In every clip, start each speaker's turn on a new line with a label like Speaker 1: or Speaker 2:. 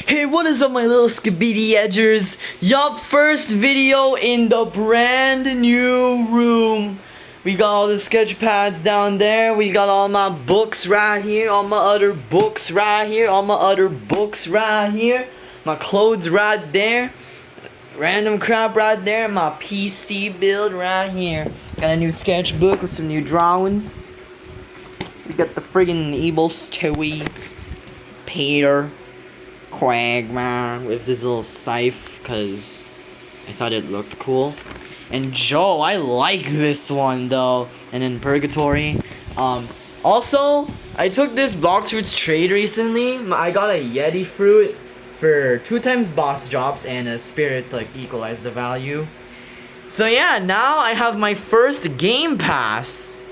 Speaker 1: Hey, what is up, my little Skibidi Edgers? Yup, first video in the brand new room. We got all the sketch pads down there. We got all my books right here. All my other books right here. All my other books right here. My clothes right there. Random crap right there. My PC build right here. Got a new sketchbook with some new drawings. We got the friggin' evil Stewie, Peter, Quagmire with this little scythe because I thought it looked cool. And Joe, I like this one though. And then Purgatory. Also, I took this box fruits trade recently. I got a Yeti fruit for 2 times boss drops and a spirit to like equalize the value. So yeah, now I have my first game pass.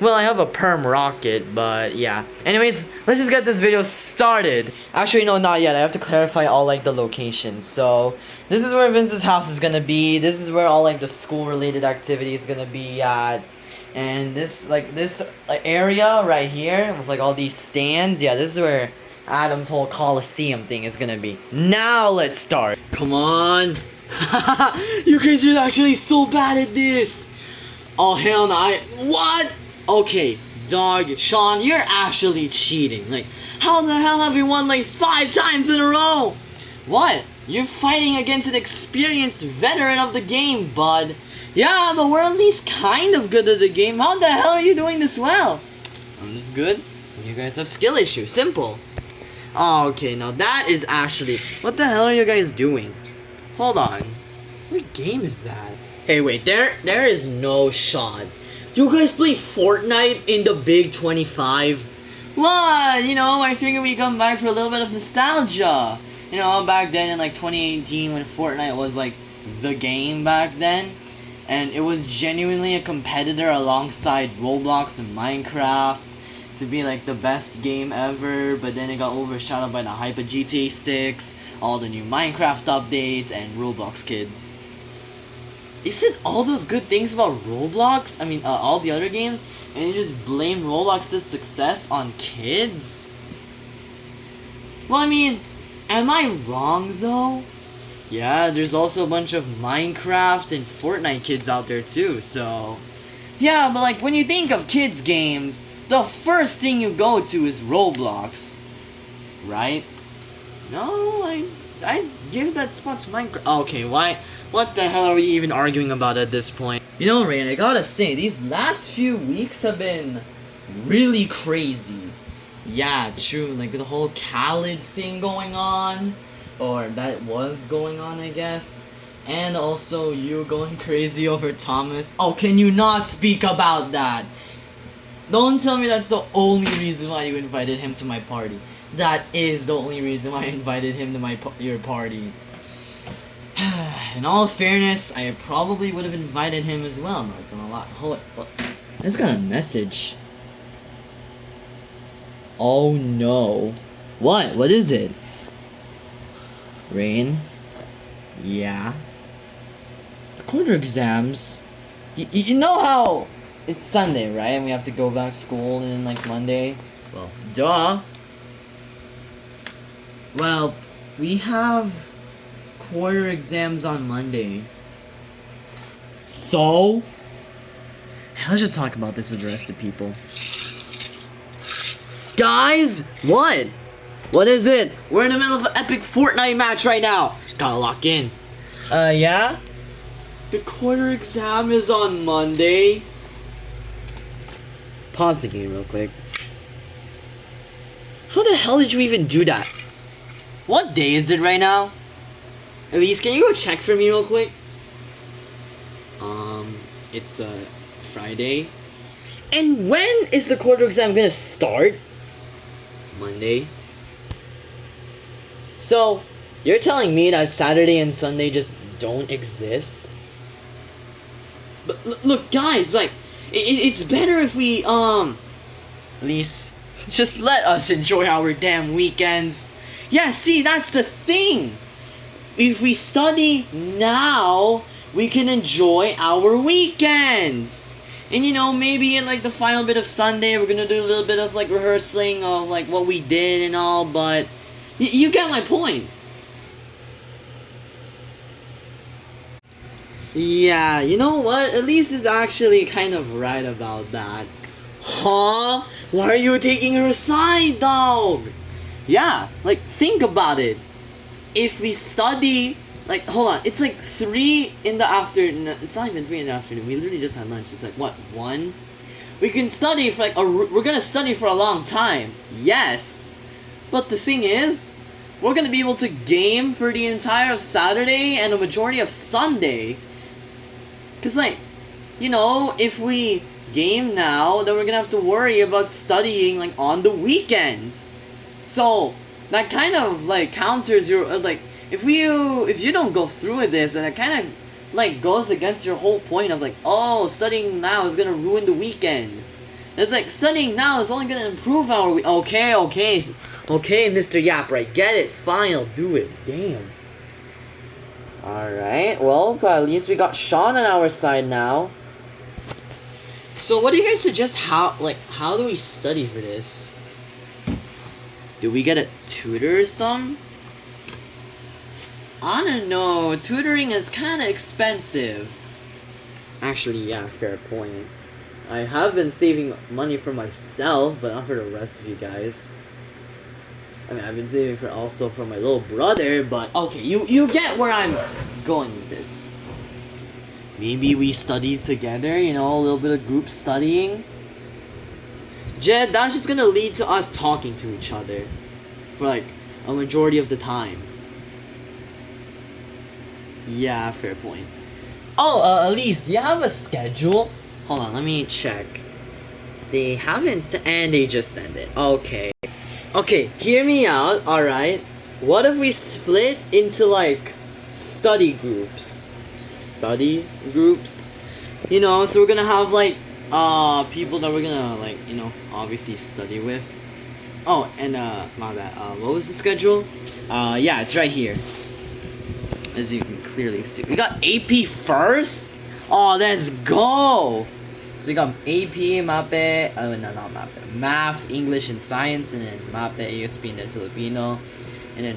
Speaker 1: Well, I have a perm rocket, but yeah. Anyways, let's just get this video started. Actually, no, not yet. I have to clarify all like the locations. So this is where Vince's house is gonna be. This is where all like the school-related activity is gonna be at. And this area right here with like all these stands. Yeah, this is where Adam's whole Coliseum thing is gonna be. Now let's start. Come on. You guys are actually so bad at this. Oh hell no! What? Okay, dog, Sean, you're actually cheating. Like, how the hell have you won like 5 times in a row? What? You're fighting against an experienced veteran of the game, bud. Yeah, but we're at least kind of good at the game. How the hell are you doing this well? I'm just good. You guys have skill issues. Simple. Oh, okay, now that is actually... What the hell are you guys doing? Hold on. What game is that? Hey, wait, there is no shot. You guys play Fortnite in the Big 25? What? You know, I figured we come back for a little bit of nostalgia. You know, back then in like 2018 when Fortnite was like the game back then. And it was genuinely a competitor alongside Roblox and Minecraft to be like the best game ever. But then it got overshadowed by the hype of GTA 6, all the new Minecraft updates, and Roblox kids. You said all those good things about Roblox, all the other games, and you just blame Roblox's success on kids? Well, I mean, am I wrong though? Yeah, there's also a bunch of Minecraft and Fortnite kids out there too, so... Yeah, but like, when you think of kids games, the first thing you go to is Roblox. Right? No, I give that spot to Minecraft. Okay, why? What the hell are we even arguing about at this point? You know, Rain, I gotta say, these last few weeks have been really crazy. Yeah, true, like the whole Khaled thing going on. Or that was going on, I guess. And also you going crazy over Thomas. Oh, can you not speak about that? Don't tell me that's the only reason why you invited him to my party. That is the only reason why I invited him to your party. In all fairness, I probably would have invited him as well, I'm not gonna lie. Hold on. I just got a message. Oh no. What? What is it? Rain? Yeah? Quarter exams? You know how it's Sunday, right? And we have to go back to school and then like Monday? Well, duh. Well, we have quarter exams on Monday. So? Let's just talk about this with the rest of people. Guys! What? What is it? We're in the middle of an epic Fortnite match right now. Gotta lock in. Yeah? The quarter exam is on Monday. Pause the game real quick. How the hell did you even do that? What day is it right now? Elise, can you go check for me real quick? It's Friday. And when is the quarter exam gonna start? Monday. So, you're telling me that Saturday and Sunday just don't exist? But look, guys, like, it's better if we, Elise, just let us enjoy our damn weekends. Yeah, see, that's the thing. If we study now, we can enjoy our weekends. And you know, maybe in like the final bit of Sunday, we're gonna do a little bit of like rehearsing of like what we did and all, but you get my point. Yeah, you know what? Elise is actually kind of right about that. Huh? Why are you taking her side, dog? Yeah, like, think about it. If we study, like, hold on, it's like 3 in the afternoon. It's not even 3 in the afternoon. We literally just had lunch. It's like, what, 1? We can study for like, we're gonna study for a long time. Yes. But the thing is, we're gonna be able to game for the entire of Saturday and a majority of Sunday. Cause like, you know, if we game now, then we're gonna have to worry about studying like on the weekends. So that kind of like counters your like if you don't go through with this, and it kind of like goes against your whole point of like, oh, studying now is gonna ruin the weekend. It's like studying now is only gonna improve our okay, Mr. Yap, right? Get it? Fine, I'll do it. Damn. Alright, well, at least we got Sean on our side now. So what do you guys suggest how do we study for this? Do we get a tutor or some? I don't know, tutoring is kinda expensive. Actually, yeah, fair point. I have been saving money for myself, but not for the rest of you guys. I mean, I've been saving for also for my little brother, but okay, you get where I'm going with this. Maybe we study together, you know, a little bit of group studying. Jed, that's just gonna lead to us talking to each other for like a majority of the time. Yeah, fair point. Oh, Elise, do you have a schedule? Hold on, let me check. They haven't and they just sent it. Okay. Okay, hear me out, alright? What if we split into like study groups? Study groups? You know, so we're gonna have like people that we're gonna like, you know, obviously study with. Oh, and my bad. What was the schedule? Yeah, it's right here. As you can clearly see. We got AP first? Oh, let's go! So we got AP, MAPE, no, not MAPE, Math, English, and Science, and then MAPE, ASP, and then Filipino, and then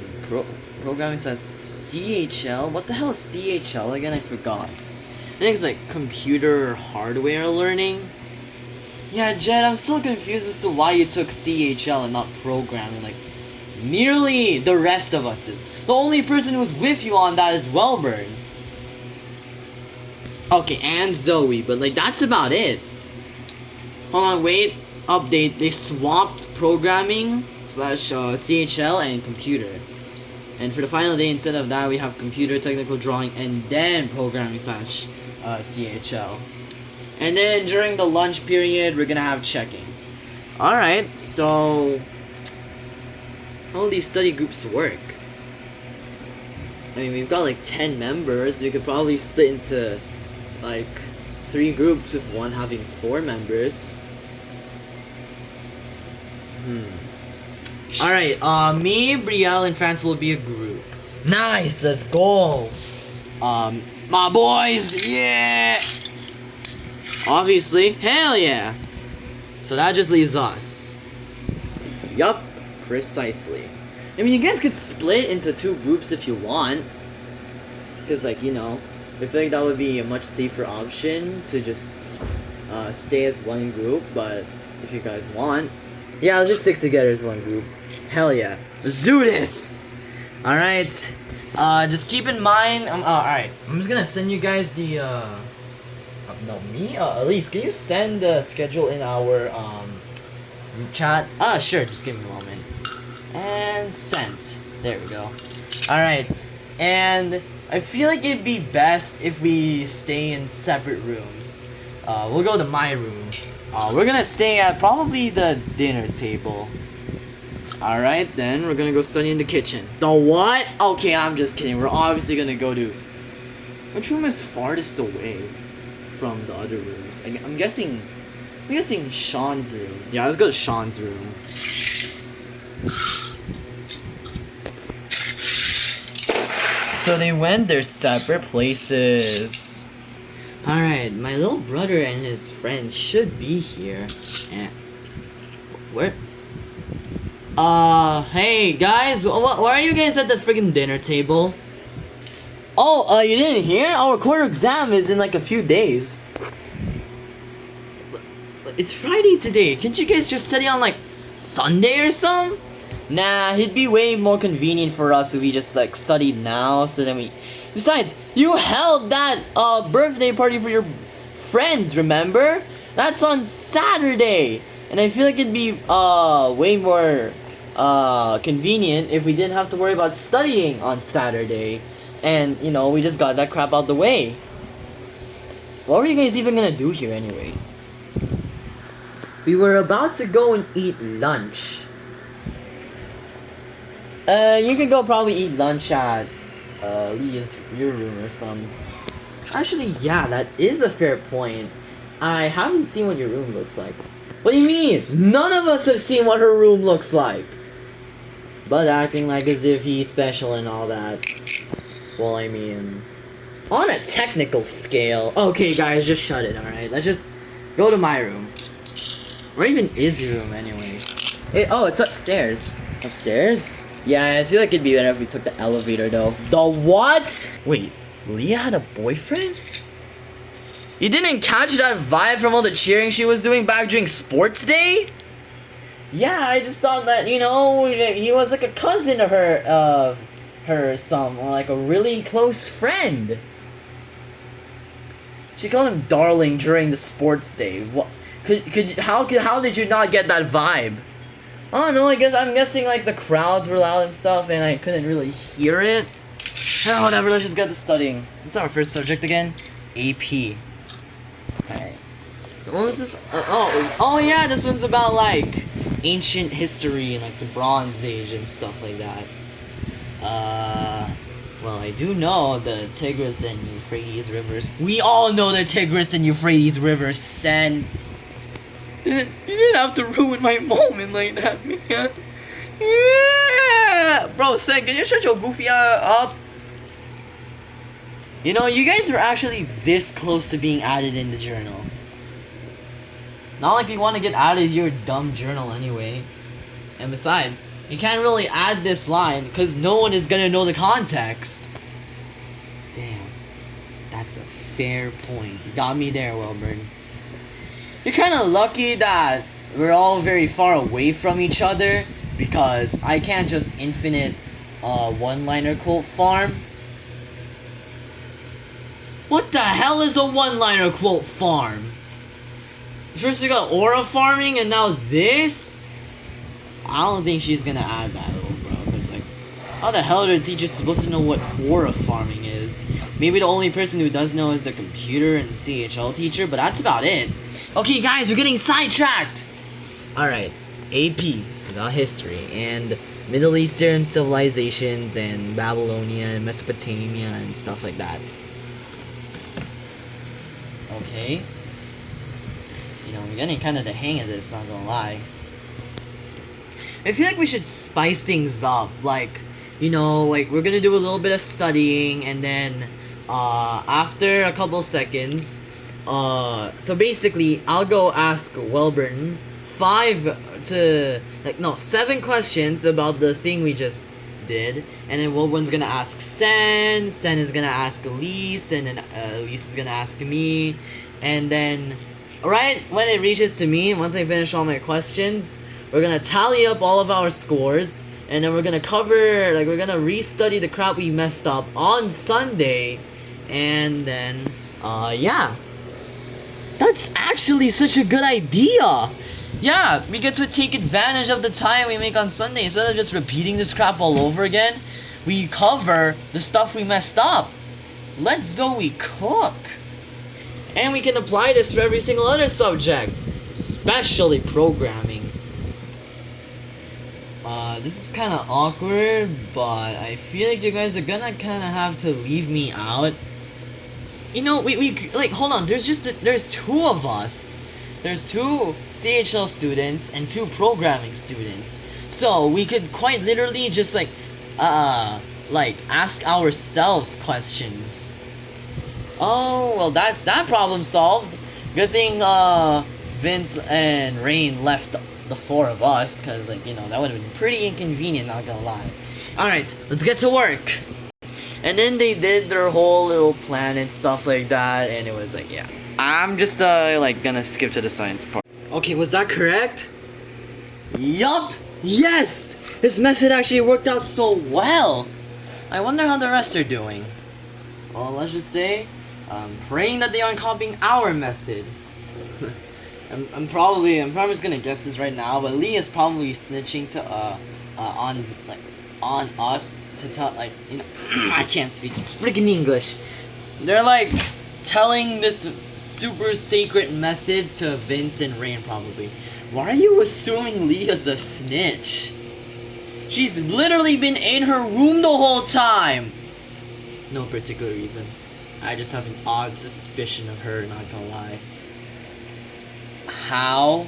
Speaker 1: programming says CHL. What the hell is CHL again? I forgot. I think it's like computer hardware learning. Yeah, Jed, I'm still confused as to why you took CHL and not programming, like nearly the rest of us did. The only person who's with you on that is Wellburn. Okay, and Zoe, but like that's about it. Hold on, wait. Update. They swapped programming slash CHL and computer. And for the final day, instead of that, we have computer, technical drawing, and then programming slash CHL. And then during the lunch period, we're gonna have checking. Alright, so how will these study groups work? I mean, we've got like 10 members. We could probably split into like 3 groups with one having 4 members. Alright, me, Brielle, and France will be a group. Nice, let's go! My boys, yeah! Obviously, hell yeah! So that just leaves us. Yup, precisely. I mean, you guys could split into 2 groups if you want. Because, like, you know, I feel like that would be a much safer option to just stay as one group, but if you guys want, yeah, let's just stick together as one group. Hell yeah. Let's do this! Alright. Just keep in mind, alright. I'm just gonna send you guys the, no, me? Elise, can you send the schedule in our, group chat? Sure, just give me a moment. And sent. There we go. Alright. And I feel like it'd be best if we stay in separate rooms. We'll go to my room. We're gonna stay at probably the dinner table. Alright, then we're gonna go study in the kitchen. The what? Okay, I'm just kidding. We're obviously gonna go to... Which room is farthest away from the other rooms? I'm guessing Sean's room. Yeah, let's go to Sean's room. So they went their separate places. Alright, my little brother and his friends should be here. And where? Hey guys, why are you guys at the friggin' dinner table? Oh, you didn't hear? Our quarter exam is in like a few days. It's Friday today. Can't you guys just study on like Sunday or something? Nah, it'd be way more convenient for us if we just like studied now, so then we... Besides, you held that birthday party for your friends, remember? That's on Saturday. And I feel like it'd be way more convenient if we didn't have to worry about studying on Saturday. And, you know, we just got that crap out the way. What were you guys even gonna do here anyway? We were about to go and eat lunch. You could go probably eat lunch at your room or some. Actually, yeah, that is a fair point. I haven't seen what your room looks like. What do you mean? None of us have seen what her room looks like. But acting like as if he's special and all that. Well, I mean, on a technical scale. Okay, guys, just shut it, alright? Let's just go to my room. Where even is your room, anyway? Oh, it's upstairs. Upstairs? Yeah, I feel like it'd be better if we took the elevator, though. The what? Wait, Leah had a boyfriend? You didn't catch that vibe from all the cheering she was doing back during sports day? Yeah, I just thought that, you know, he was like a cousin of her, or like a really close friend. She called him darling during the sports day. What? How did you not get that vibe? Oh no, I'm guessing like the crowds were loud and stuff and I couldn't really hear it. Oh, whatever, let's just get to studying. What's our first subject again? AP. Alright. What was this? Oh yeah, this one's about like ancient history and like the Bronze Age and stuff like that. Well, I do know the Tigris and Euphrates rivers. We all know the Tigris and Euphrates rivers, Sen. You didn't have to ruin my moment like that, man. Yeah! Bro, Sen, can you shut your goofy up? You know, you guys are actually this close to being added in the journal. Not like we want to get added to your dumb journal anyway. And besides, you can't really add this line because no one is gonna know the context. Damn. That's a fair point. You got me there, Wilburn. You're kind of lucky that we're all very far away from each other because I can't just infinite one-liner quote farm. What the hell is a one-liner quote farm? First we got aura farming and now this? I don't think she's gonna add that, little bro, because like, how the hell are the teachers supposed to know what aura farming is? Maybe the only person who does know is the computer and CHL teacher, but that's about it. Okay guys, we're getting sidetracked! Alright, AP, it's about history, and Middle Eastern civilizations, and Babylonia, and Mesopotamia, and stuff like that. Okay. You know, we're getting kind of the hang of this, not gonna lie. I feel like we should spice things up, like, you know, like, we're gonna do a little bit of studying, and then, after a couple seconds, so basically, I'll go ask Welburn 7 questions about the thing we just did, and then Welburn's gonna ask Sen is gonna ask Elise, and then Elise is gonna ask me, and then, right when it reaches to me, once I finish all my questions, we're gonna tally up all of our scores, and then we're gonna cover, like, we're gonna restudy the crap we messed up on Sunday, and then, yeah. That's actually such a good idea! Yeah, we get to take advantage of the time we make on Sunday. Instead of just repeating this crap all over again, we cover the stuff we messed up. Let Zoe cook! And we can apply this for every single other subject, especially programming. This is kind of awkward, but I feel like you guys are gonna kind of have to leave me out. You know, we like, hold on, there's two of us. There's 2 CHL students and 2 programming students. So we could quite literally just like ask ourselves questions. Oh, well, that's that problem solved. Good thing Vince and Rain left the 4 of us, because, like, you know, that would have been pretty inconvenient, not gonna lie. Alright, let's get to work. And then they did their whole little plan and stuff like that, and it was like, yeah. I'm just like gonna skip to the science part. Okay, was that correct? Yup! Yes! This method actually worked out so well! I wonder how the rest are doing. Well, let's just say, I'm praying that they aren't copying our method. I'm probably just gonna guess this right now, but Lee is probably snitching to on us to tell, like, you know, I can't speak freaking English. They're like telling this super secret method to Vince and Rain probably. Why are you assuming Leah's a snitch? She's literally been in her room the whole time. No particular reason. I just have an odd suspicion of her, not gonna lie. How?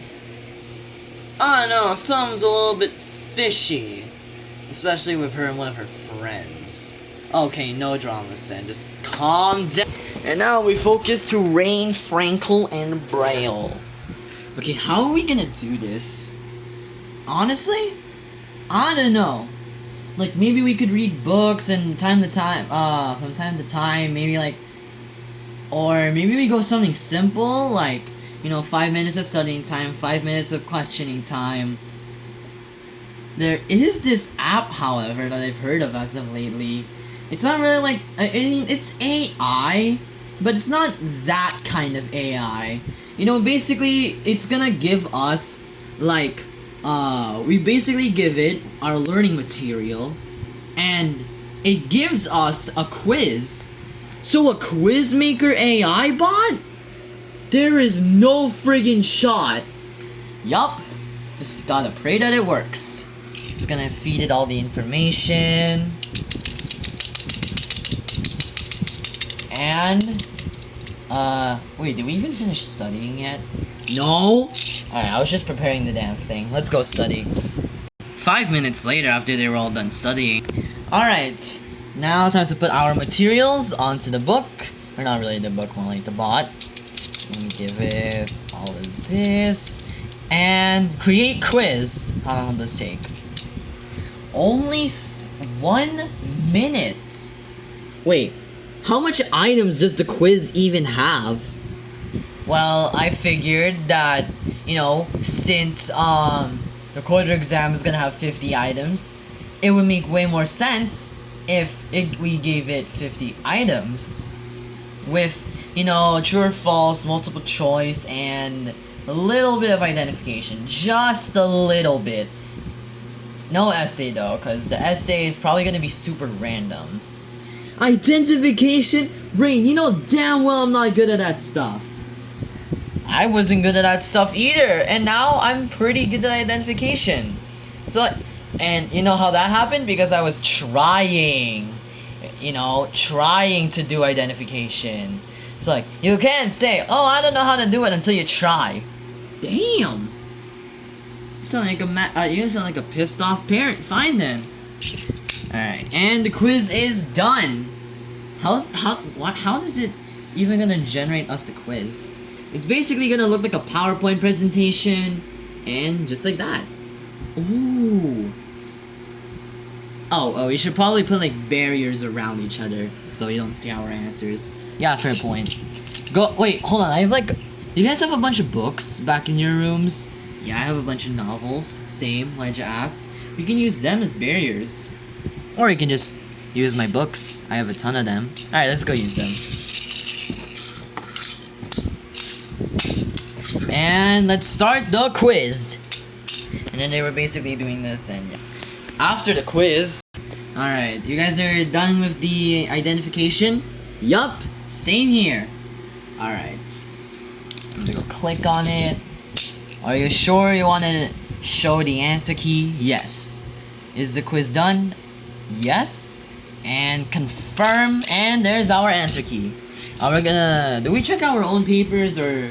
Speaker 1: I don't know, something's a little bit fishy. Especially with her and one of her friends. Okay, no drama, Sen. Just calm down. And now we focus to Rain, Frankel, and Braille. Okay, how are we gonna do this? Honestly, I don't know. Like, maybe we could read books and from time to time, maybe like, or maybe we go something simple, like, you know, 5 minutes of studying time, 5 minutes of questioning time. There is this app, however, that I've heard of as of lately. It's not really like, I mean, it's AI, but it's not that kind of AI. You know, basically, it's gonna give us, like, we basically give it our learning material, and it gives us a quiz. So a quiz maker AI bot? There is no friggin' shot. Yup. Just gotta pray that it works. Just gonna feed it all the information. And, wait, did we even finish studying yet? No? Alright, I was just preparing the damn thing. Let's go study. 5 minutes later, after they were all done studying. Alright, now time to put our materials onto the book. Or not really the book, more like the bot. Let me give it all of this. And create quiz. How long will this take? Only 1 minute. Wait, how much items does the quiz even have? Well, I figured that, you know, since the quarter exam is gonna have 50 items, it would make way more sense if we gave it 50 items with, you know, true or false, multiple choice, and a little bit of identification. Just a little bit. No essay though, because the essay is probably gonna be super random. Identification? Rain, you know damn well I'm not good at that stuff. I wasn't good at that stuff either, and now I'm pretty good at identification. So, and you know how that happened? Because I was trying, you know, trying to do identification. It's like, you can't say, oh, I don't know how to do it until you try. Damn. You sound like a pissed off parent. Fine then. Alright, and the quiz is done. How is it even gonna generate us the quiz? It's basically gonna look like a PowerPoint presentation, and just like that. Ooh. Oh, we should probably put like barriers around each other so you don't see our answers. Yeah, fair point. Wait, hold on. I have like, you guys have a bunch of books back in your rooms? Yeah, I have a bunch of novels. Same, why'd you ask? We can use them as barriers. Or you can just use my books. I have a ton of them. Alright, let's go use them. And let's start the quiz. And then they were basically doing this, and yeah. After the quiz, alright, you guys are done with the identification? Yup, same here. Alright. I'm gonna go click on it. Are you sure you want to show the answer key? Yes. Is the quiz done? Yes. And confirm, and there's our answer key. We're gonna, do we check our own papers, or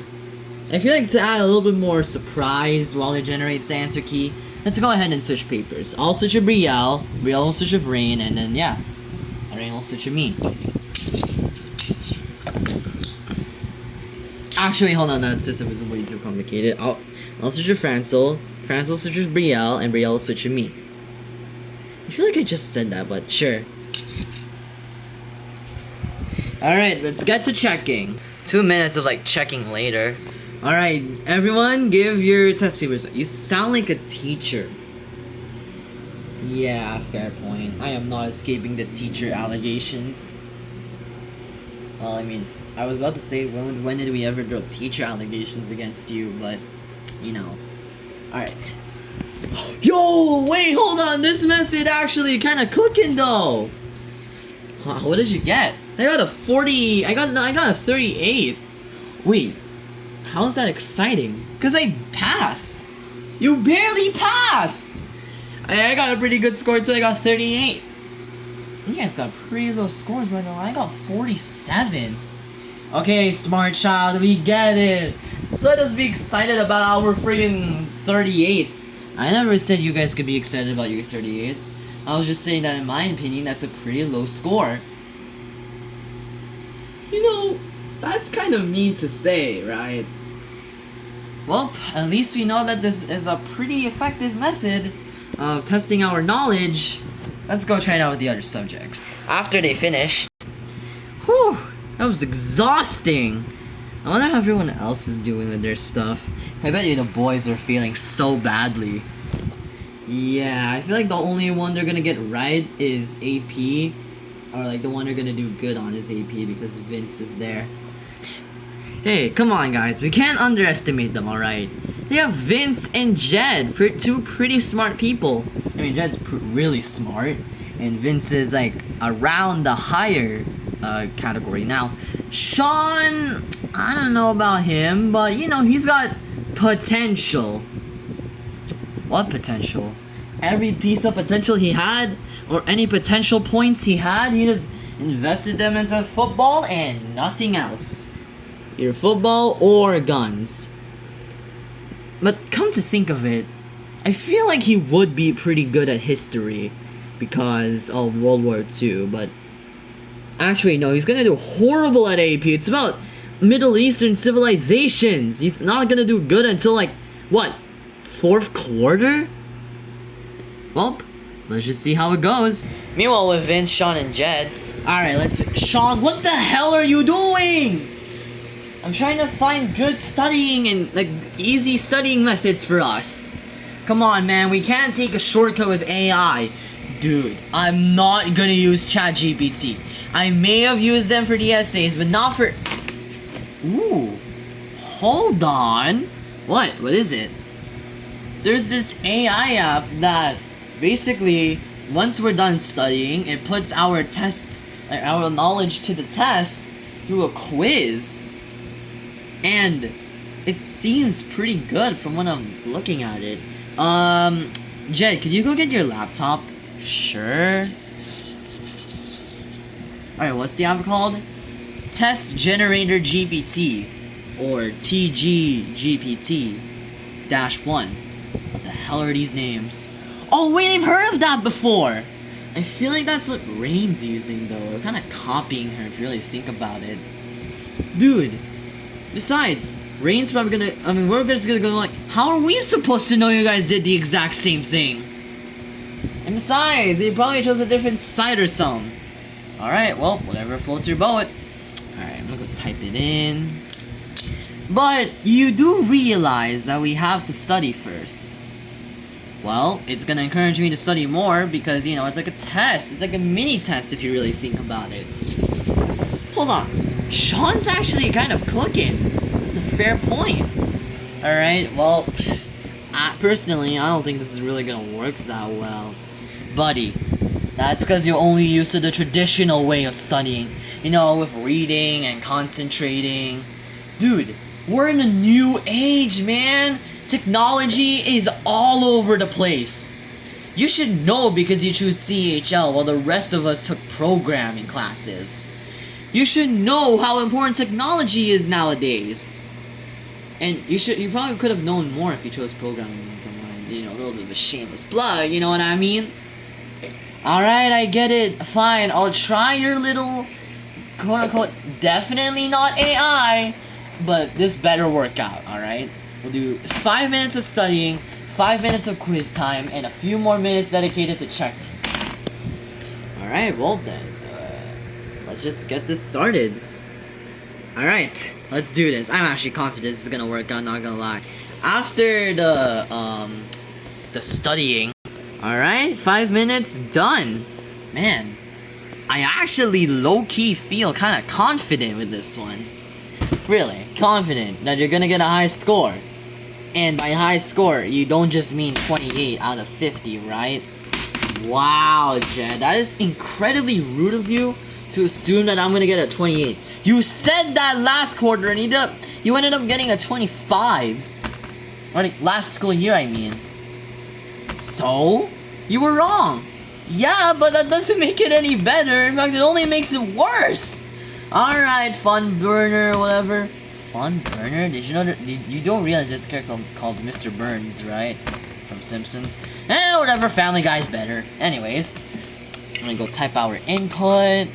Speaker 1: I feel like to add a little bit more surprise while it generates the answer key, let's go ahead and switch papers. I'll switch with Brielle, Brielle will switch with Rain, and then yeah, Rain will switch with me. Actually, hold on, that system is way too complicated. I'll switch with Francel, Francel will switch with Brielle, and Brielle will switch with me. I feel like I just said that, but sure. Alright, let's get to checking. 2 minutes of like checking later. Alright, everyone, give your test papers. You sound like a teacher. Yeah, fair point. I am not escaping the teacher allegations. Well, I mean, I was about to say, when did we ever throw teacher allegations against you, but, you know. Alright. Yo, wait, hold on, this method actually kind of cooking, though. Huh, what did you get? I got a 40, I got a 38. Wait, how is that exciting? Because I passed. You barely passed. I got a pretty good score too, I got 38. You guys got pretty low scores, like I got 47. Okay, smart child, we get it. So let us be excited about our friggin' 38s. I never said you guys could be excited about your 38s. I was just saying that in my opinion, that's a pretty low score. You know, that's kind of mean to say, right? Well, at least we know that this is a pretty effective method of testing our knowledge. Let's go try it out with the other subjects. After they finish, whew, that was exhausting. I wonder how everyone else is doing with their stuff. I bet you the boys are feeling so badly. Yeah, I feel like the only one they're gonna get right is AP. Or like the one they're gonna do good on is AP because Vince is there. Hey, come on guys, we can't underestimate them, alright? They have Vince and Jed, two pretty smart people. I mean, Jed's really smart, and Vince is like around the higher category. Now, Sean, I don't know about him, but you know, he's got potential. What potential? Every piece of potential he had, or any potential points he had, he just invested them into football and nothing else. Either football or guns. But come to think of it, I feel like he would be pretty good at history because of World War II, but actually no, he's gonna do horrible at AP. It's about Middle Eastern civilizations. He's not gonna do good until like, what, 4th quarter? Well, let's just see how it goes. Meanwhile with Vince, Sean, and Jed. Alright, Sean, what the hell are you doing? I'm trying to find good studying and like easy studying methods for us. Come on, man, we can't take a shortcut with AI. Dude, I'm not gonna use ChatGPT. I may have used them for the essays, but not for... Ooh, hold on. What is it? There's this AI app that basically, once we're done studying, it puts our our knowledge to the test through a quiz. And it seems pretty good from when I'm looking at it. Jed, could you go get your laptop? Sure. Alright, what's the app called? Test Generator GPT, or TGGPT-1. What the hell are these names? Oh wait, I've heard of that before! I feel like that's what Rain's using though. We're kinda copying her if you really think about it. Dude, besides, Rain's probably gonna, we're just gonna go like, how are we supposed to know you guys did the exact same thing? And besides, they probably chose a different site or something. Alright, well, whatever floats your boat. Alright, I'm gonna go type it in. But, you do realize that we have to study first. Well, it's gonna encourage me to study more because, you know, it's like a test. It's like a mini test if you really think about it. Hold on. Sean's actually kind of cooking. That's a fair point. Alright, well, personally, I don't think this is really gonna work that well. Buddy, that's because you're only used to the traditional way of studying. You know, with reading and concentrating. Dude, we're in a new age, man. Technology is all over the place. You should know because you choose CHL while the rest of us took programming classes. You should know how important technology is nowadays. And you probably could have known more if you chose programming. You know, a little bit of a shameless plug, you know what I mean? Alright, I get it. Fine, I'll try your little, quote-unquote, definitely not AI, but this better work out, alright? We'll do 5 minutes of studying, 5 minutes of quiz time, and a few more minutes dedicated to checking. Alright, well then. let's just get this started. Alright, let's do this. I'm actually confident this is gonna work out, not gonna lie. After the studying, alright, 5 minutes done. Man, I actually low-key feel kind of confident with this one. Really, confident that you're gonna get a high score. And by high score, you don't just mean 28 out of 50, right? Wow, Jed, that is incredibly rude of you to assume that I'm gonna get a 28. You said that last quarter and you ended up getting a 25. Or like last school year, I mean. So? You were wrong. Yeah, but that doesn't make it any better. In fact, it only makes it worse. Alright, fun burner, whatever. Fun burner? Did you know that you don't realize there's a character called Mr. Burns, right? From Simpsons. Whatever, Family Guy's better. Anyways, I'm gonna go type our input.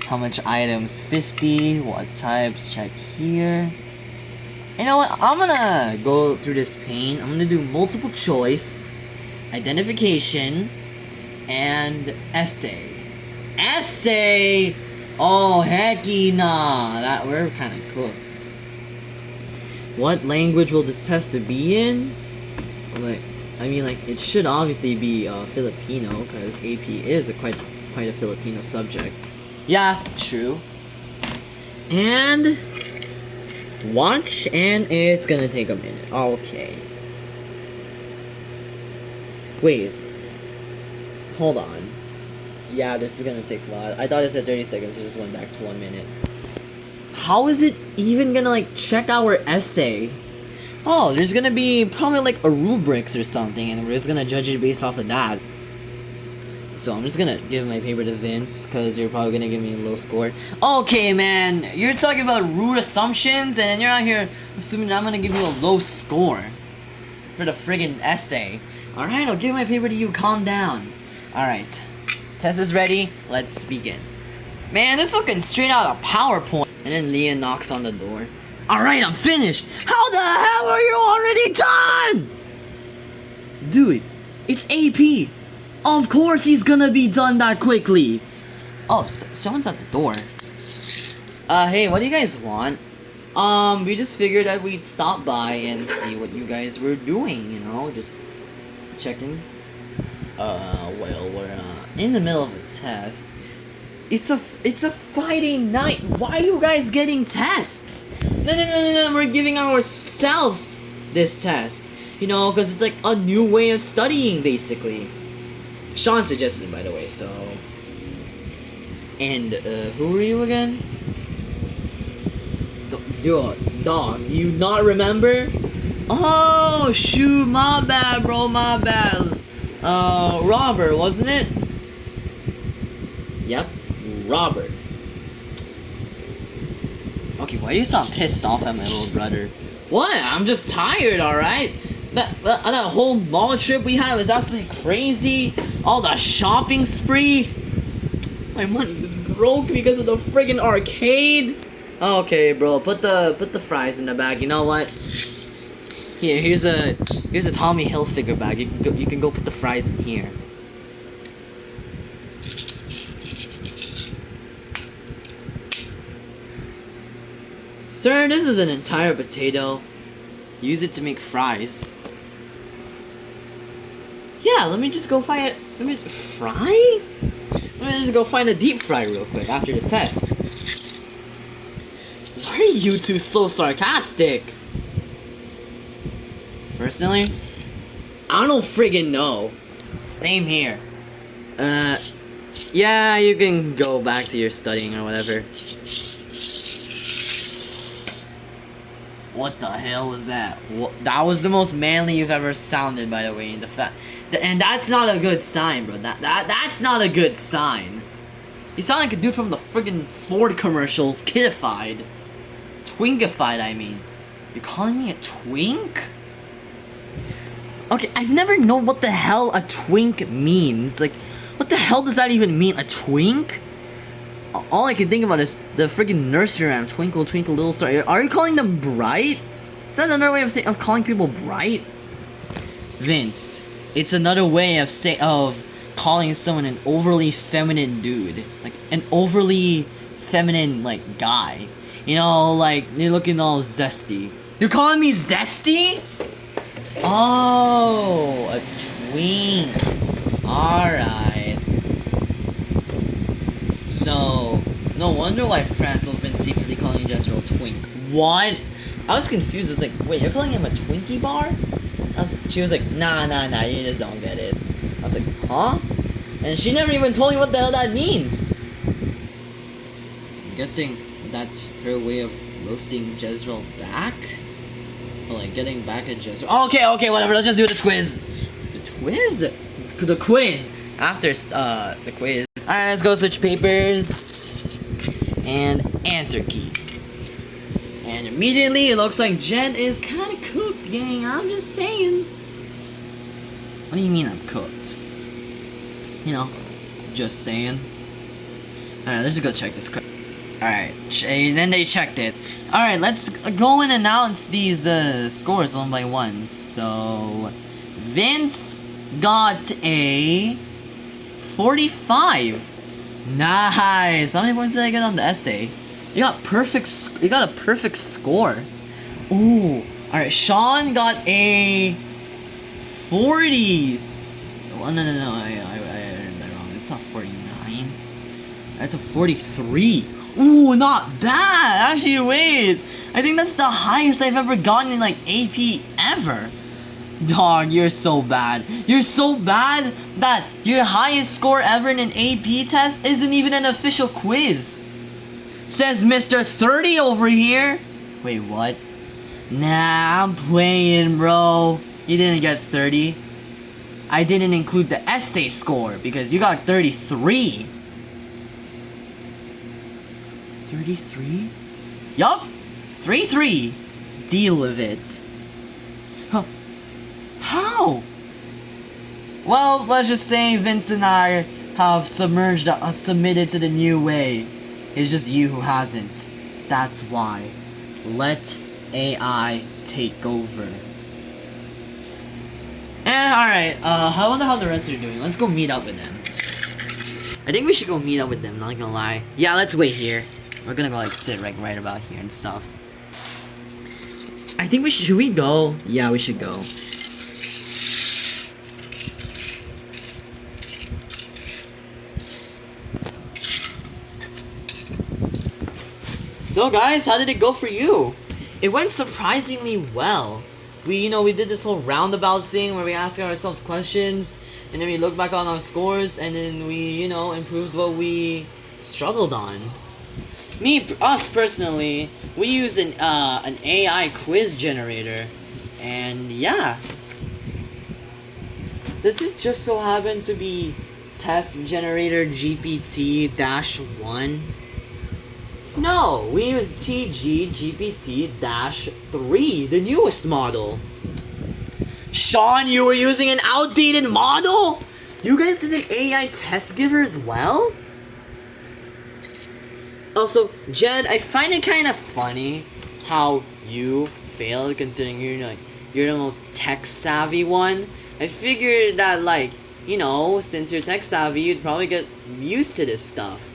Speaker 1: How much items? 50. What types? Check here. You know what? I'm gonna go through this pane. I'm gonna do multiple choice, identification, and essay. Essay! Oh, hecky nah. That we're kind of cooked. What language will this test to be in? Like, I mean, like, it should obviously be Filipino, because AP is quite a Filipino subject. Yeah, true. And watch, and it's gonna take a minute. Okay. Wait. Hold on. Yeah, this is gonna take a while. I thought it said 30 seconds, so it just went back to 1 minute. How is it even gonna, like, check our essay? Oh, there's gonna be probably, like, a rubrics or something, and we're just gonna judge it based off of that. So I'm just gonna give my paper to Vince, because you're probably gonna give me a low score. Okay, man, you're talking about rude assumptions, and you're out here assuming that I'm gonna give you a low score for the friggin' essay. Alright, I'll give my paper to you, calm down. Alright, test is ready, let's begin. Man, this is looking straight out of PowerPoint. And then Leah knocks on the door. Alright, I'm finished! How the hell are you already done?! Dude, it's AP! Of course he's gonna be done that quickly! Oh, someone's at the door. Hey, what do you guys want? We just figured that we'd stop by and see what you guys were doing, you know, just checking. Well, we're, in the middle of a test. It's a Friday night. Why are you guys getting tests? No. We're giving ourselves this test. You know, because it's like a new way of studying, basically. Sean suggested it, by the way, so. And, who were you again? Dude, dog, do you not remember? Oh, shoot, my bad, bro, my bad. Robert, wasn't it? Yep. Robert. Okay, why do you sound pissed off at my little brother? What? I'm just tired, alright? That whole mall trip we had was absolutely crazy. All the shopping spree. My money is broke because of the friggin' arcade. Okay, bro, put the fries in the bag. You know what? Here's a Tommy Hilfiger bag. You can go put the fries in here. Sir, this is an entire potato. Use it to make fries. Yeah, let me just go find it. Let me just fry? Let me just go find a deep fry real quick after this test. Why are you two so sarcastic? Personally, I don't friggin' know. Same here. Yeah, you can go back to your studying or whatever. What the hell was that? That was the most manly you've ever sounded, by the way. And that's not a good sign, bro. That's not a good sign. You sound like a dude from the friggin' Ford commercials, Kidified. Twinkified, I mean. You're calling me a twink? Okay, I've never known what the hell a twink means. Like, what the hell does that even mean? A twink? All I can think about is the friggin' nursery rhyme, Twinkle Twinkle Little Star. Are you calling them bright? Is that another way of calling people bright? Vince, it's another way of calling someone an overly feminine dude. Like, an overly feminine, like, guy. You know, like, you're looking all zesty. You're calling me zesty? Oh, a twink. Alright. So, no wonder why Francel's been secretly calling Jezreel twink. What? I was confused. I was like, wait, you're calling him a Twinkie bar? She was like, nah, you just don't get it. I was like, huh? And she never even told me what the hell that means. I'm guessing that's her way of roasting Jezreel back? Or like getting back at Jezreel. Okay, whatever, let's just do the quiz. The quiz? The quiz. After the quiz. Alright, let's go switch papers. And answer key. And immediately, it looks like Jed is kind of cooked, gang. I'm just saying. What do you mean I'm cooked? You know, just saying. Alright, let's just go check this crap. Alright, then they checked it. Alright, let's go and announce these scores one by one. So, Vince got a 45. Nice. How many points did I get on the essay? You got a perfect score. Ooh. Alright, Sean got a 40. Oh, no. I heard that wrong. It's not 49. That's a 43. Ooh, not bad. Actually, wait. I think that's the highest I've ever gotten in, like, AP ever. Dog, you're so bad. You're so bad that your highest score ever in an AP test isn't even an official quiz. Says Mr. 30 over here. Wait, what? Nah, I'm playing, bro. You didn't get 30. I didn't include the essay score because you got 33. 33? Yup. 3-3. Deal with it. Huh. How? Well, let's just say Vince and I have submitted to the new way. It's just you who hasn't. That's why. Let AI take over. Alright, I wonder how the rest are doing. Let's go meet up with them. I think we should go meet up with them, not gonna lie. Yeah, let's wait here. We're gonna go like sit right about here and stuff. I think should we go? Yeah, we should go. So guys, how did it go for you? It went surprisingly well. We did this whole roundabout thing where we ask ourselves questions, and then we look back on our scores, and then we, improved what we struggled on. Us personally, we use an AI quiz generator, and yeah. Does it just so happen to be test generator GPT-1? No, we use TG GPT-3, the newest model. Sean, you were using an outdated model? You guys did an AI test giver as well? Also, Jed, I find it kind of funny how you failed considering you're the most tech-savvy one. I figured that, since you're tech-savvy, you'd probably get used to this stuff.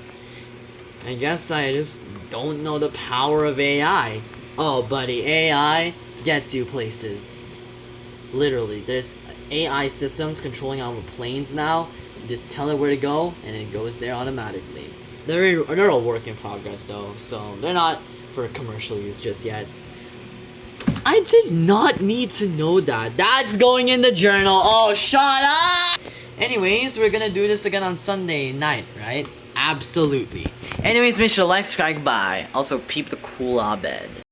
Speaker 1: I guess I just don't know the power of AI. Oh, buddy, AI gets you places. Literally, there's AI systems controlling our planes now. You just tell it where to go, and it goes there automatically. They're a work in progress, though, so they're not for commercial use just yet. I did not need to know that. That's going in the journal. Oh, shut up! Anyways, we're gonna do this again on Sunday night, right? Absolutely. Anyways, make sure to like, subscribe, bye. Also, peep the cool Abed.